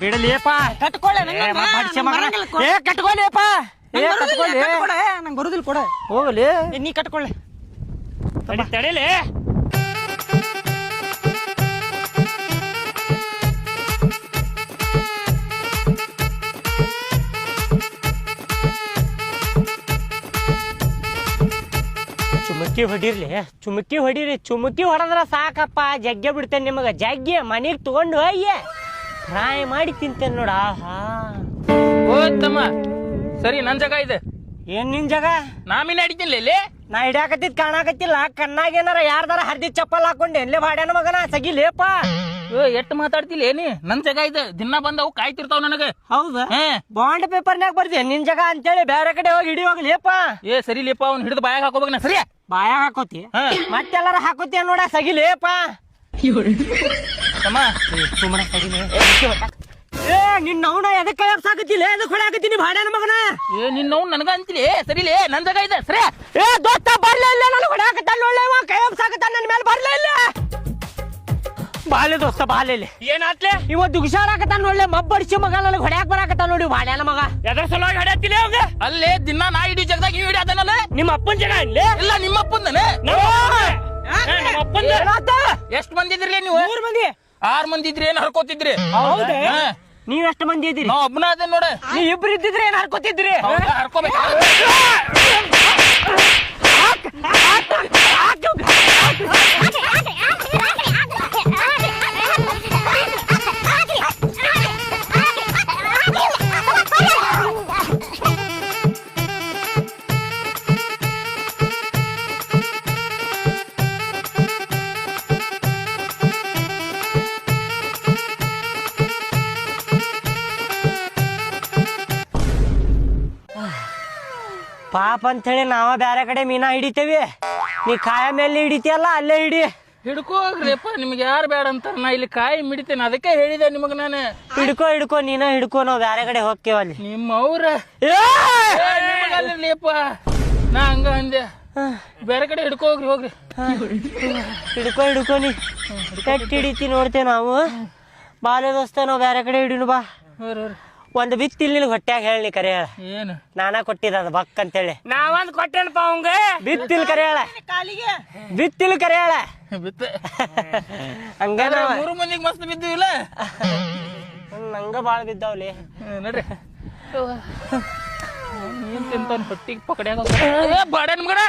ಬಿಡಲಿಯಪ್ಪ ಕಟ್ಕೊಳ್ಳೆ ಕಟ್ಕೊಳ್ಳಿಯಪ್ಪ ನಂಗೆ ಬರುದಿಲ್ಲ ಕೊಡ ಹೋಗಲಿ ನೀ ಕಟ್ಕೊಳ್ಳೆ ತಡೀಲಿ ಚುಮಕಿ ಹೊಡೀರಿ ಚುಮಕಿ ಹೊಡೆದ್ರ ಸಾಕಪ್ಪ ಜಗ್ಗೆ ಬಿಡ್ತೇನೆ ನಿಮಗ ಜಗ್ಗೆ ಮನೆಗೆ ತಗೊಂಡು ಹೋಗಿ ಫ್ರೈ ಮಾಡಿ ತಿಂತೇನೆ ನೋಡ. ಆಹಾ ಓದ್ತಮ್ಮ ಸರಿ ನನ್ ಜಾಗ ಇದೆ. ಏನ್ ನಿನ್ ಜಾಗ? ನಾಮಿನ ಹಿಡಿತೀನಿ ಇಲ್ಲಿ. ನಾ ಹಿಡಿಯಾಕತ್ತಿದ್ ಕಾಣಾಕತ್ತಿಲ್ಲ. ಕಣ್ಣಾಗ ಏನಾರ ಯಾರ್ದಾರ ಹರ್ದಿ ಚಪ್ಪಲ್ ಹಾಕೊಂಡೆ ಎಲ್ಲೇ ಬಾಡ್ಯಾನ ಮಗನ ಸಗಿಲೇಪ. ಎಷ್ಟ್ ಮಾತಾಡ್ತಿಲ್ಲ ಏನಿ? ನನ್ ಜಾಗ ಇದೆ, ದಿನ ಬಂದವು ಕಾಯ್ತಿರ್ತಾವ ನನಗ. ಹೌದಾ? ಬಾಂಡ್ ಪೇಪರ್ನ್ಯಾಗ ಬರ್ದಿ ನಿನ್ ಜಾಗ ಅಂತೇಳಿ ಬೇರೆ ಕಡೆ ಹೋಗಿ ಹಿಡಿ ಹೋಗ್ಲಿಪ್ಪ. ಸರಿ ಲೇಪ, ಅವ್ನು ಹಿಡಿದು ಬಾಯಾಗ ಹಾಕೋಬೇಕು ನಾ. ಸರಿ ಬಾಯಾಗ ಹಾಕೋತಿ ಮತ್ತೆಲ್ಲಾರ ಹಾಕೋತಿ ನೋಡ ಸಗಿಲೇಪ. ಸುಮ್ಮನೆ ಸಗಿಲೇ ನಿನ್ನ ಅವನ ಎದಕ್ಕೆ ಸಾಕತಿಲ್ಲ ಎದಕ್ಕೆ ಹೊಡಾಕತ್ತೀನಿ ಬಾಡ್ಯಾನ ಮಗನ. ನಿನ್ನ ನನಗ ಅಂತಿಲಿ. ಸರಿಲೇ ನನ್ ಜಾಗ ಇದೆ. ಸರಿ ದೋಸ್ತ ಬರ್ಲೇ ಇಲ್ಲ ನನಗೆ ಹೊಡಾಕತ್ತಾನ ಒಳ್ಳೆವ ಕೈ ಸಾಕತ್ತಾನ ನನ್ನ ಮೇಲೆ ಬರ್ಲೇ ಇಲ್ಲ. ಬಾಲೆ ದೋಸ್ತ ಬಾಲೆ ಏನಾತ್ಲೆ ಇವ ದುಗ್ಸಾಡಾಕತ್ತಾನ ಒಳ್ಳೆ ಮಬ್ಬಡಿಸಿ ಮಗ ನನಗೆ ಹೊಡ್ಯಾಕ ಬರಾಕತ್ತಾನ ನೋಡಿ ಬಾಡ್ಯಾನ ಮಗ. ಎದ್ರ ಸಲುವಾಗಿ ಹೊಡ್ಯಾತಿಲ್ಲ ಅವಂಗ? ಅಲ್ಲೇ ದಿನ ನಾ ಹಿಡಿ ಜಾಗದಾಗ ಇವ್ ಹಿಡಿಯಾದನಲ್ಲ. ನಿಮ್ಮ ಅಪ್ಪನ ಜಾಗ ಅಲ್ಲೇ? ಇಲ್ಲ ನಿಮ್ಮ ಅಪ್ಪಂದನೆ. ಎಷ್ಟ್ ಮಂದಿ ಇದ್ರಿ ನೀವು? 3 ಮಂದಿ. 6 ಮಂದಿ ಇದ್ರಿ ಏನ್ ಹರ್ಕೋತಿದ್ರಿ? ಹೌದಾ? ನೀವ್ ಎಷ್ಟು ಮಂದಿ ಇದ್ದೀರಿ? ನಾವ್ ಒಬ್ಬನ ಅದೇ ನೋಡ. ನೀವ್ ಇಬ್ರು ಇದ್ದಿದ್ರೆ ಏನ್ ಹರ್ಕೋತಿದ್ರಿ? ಹರ್ಕೋಬೇಕು. ಪಾಪ ಅಂತ ಹೇಳಿ ನಾವ ಬ್ಯಾರೆ ಕಡೆ ಮೀನಾ ಹಿಡಿತೇವಿ. ನೀ ಕಾಯ ಮೇಲೆ ಹಿಡಿತಿಯಲ್ಲ ಅಲ್ಲೇ ಹಿಡಿ. ಹಿಡ್ಕೋಗ್ರಿಪ್ಪ, ನಿಮ್ಗೆ ಯಾರು ಬೇಡ ಅಂತಾರ. ನಾ ಇಲ್ಲಿ ಕಾಯಿ ಮಿಡಿತೇನೆ, ಅದಕ್ಕೆ ಹೇಳಿದೆ ನಿಮಗ ನಾನು. ಹಿಡ್ಕೋ ನೀನ ಹಿಡ್ಕೋ, ನಾವ್ ಬ್ಯಾರೆ ಕಡೆ ಹೋಗ್ತೇವ ಅಲ್ಲಿ. ನಿಮ್ಮ ಅವ್ರ ನಿಮಗಲ್ಲಿರ್ಲಿಪ್ಪ, ನಾ ಹಂಗ ಅಂದೆ. ಬೇರೆ ಕಡೆ ಹಿಡ್ಕೋಗ್ರಿ, ಹೋಗ್ರಿ. ಹಿಡ್ಕೋ ನೀ ಕೆಟ್ಟ ಹಿಡಿತಿ ನೋಡ್ತೇವೆ ನಾವು. ಬಾಲೆ ದೋಸ್ತ ನಾವ್ ಬ್ಯಾರೆ ಕಡೆ ಹಿಡಿನು ಬಾ. ಒಂದ್ ಬಿತ್ತಿಲ್ ನಿನ್ ಹೊಟ್ಯಾಗ ಹೇಳಿ ಕರೆ ಹೇಳ. ಏನು ನಾನಾ ಕೊಟ್ಟಿದ ಅದು ಬಕ್ ಅಂತೇಳಿ. ನಾವಂದ್ ಕೊಟ್ಟೇನಪ್ಪ ಅವಂಗ. ಬಿತ್ತಿಲ್ ಕರೆ ಹೇಳ, ಬಿತ್ತಿಲ್ ಕರೆ ಹೇಳ. ಬಿತ್ತ ಹಂಗಾದ್ರೆ 3 ಮಂದಿಗೆ ಮಸ್ತ್ ಬಿದ್ದೀವಿಲ್ಲ. ನಂಗ ಬಾಳ ಬಿದ್ದಾವ್ಲಿ. ನೋಡ್ರಿ ಏನ್ ತಿಂತಾನ ಹೊಟ್ಟಿಗೆ ಪಕಡ್ಯಾಗ ಬಾಡ ನಿಮ್ಗಣ.